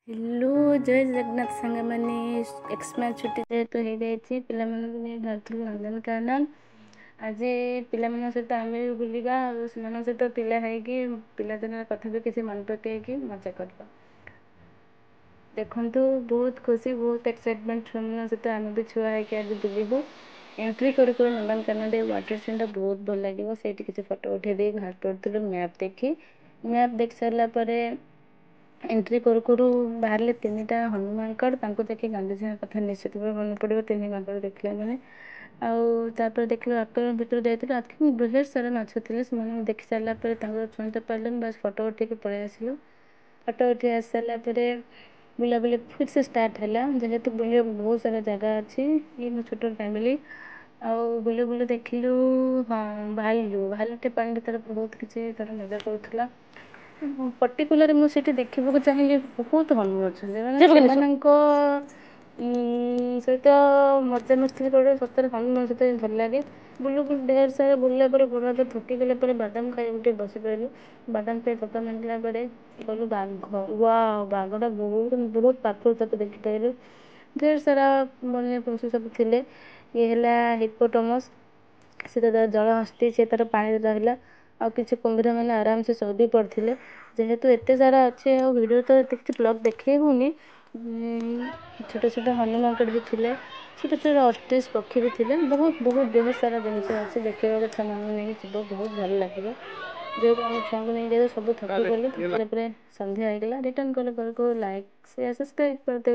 Hello जय जगन्नाथ सांग मैंने एक्समास छुट्टी जेहेतु हो जाए पिला बाहर नंदनकानन आज पिला सहित आम भी बुलवा सहित पिला पिलादिन कथा भी किसी मन पकईकि मजा करवा देखु बहुत खुशी बहुत एक्साइटमेंट सहित आम भी छुआ है आज बुलू एंट्री करू नंदनकानन वाटर सीन बहुत भल लगे से किसी फोटो उठे बाहर पड़ू मैप देखी मैप देख सारापर एंट्री करू करू बाहर 3टा हनुमानगढ़ देखिए गांधीजी कथा निश्चित भाव मन पड़ो 3 गंगड़ देखला मैंने आउे देखिए अक्टोबर भर जाइए बहुत सारा माछ थे से देखी सारापर छुई तो पारे बस फोटो उठे पलि आसलु फोटो उठे आस सारापर बुलाबुली फिर से स्टार्ट है जेहेतु बुले बहुत सारा जगह अच्छी ये मो छोट फैमिली आउ बुले बुले देखिलु हाँ भालुटे पानी तरफ बहुत किसी तरह मजा करूला पर्टिकुलर मुझे देखा चाहिए बहुत हनु अच्छा सहित मजामस्ती कर सतरे हनुमान सहित भल लगे बुलू बुल ढेर सारा बुलला गोड़ हाथ थकिगला बादाम खाई उठे बस पारू बादाम खाई पता मांगला गलु बाघ बाघटा बहुत बहुत पाखर तक देखिपारू ढेर सारा मन पशु सब थे ये है हिप्पोपोटामस से जल हस्ती से तार पानी रहा आ किसी कुंभीर मैंने आराम से शोधी पड़ते जेहेतु एत सारा अच्छे वीडियो तो किसी ब्लॉग देखनी छोट छोट हनुमानगढ़ भी थे छोट छोट ऑस्ट्रिच पक्षी भी थे बहुत बहुत बहुत सारा जिन अच्छे देखा छुआ नहीं बहुत भल लगे जो आम छुआ को नहीं जाए सब थकी गलु संध्या होगा रिटर्न कल लाइक शेयर सब्सक्राइब करदे।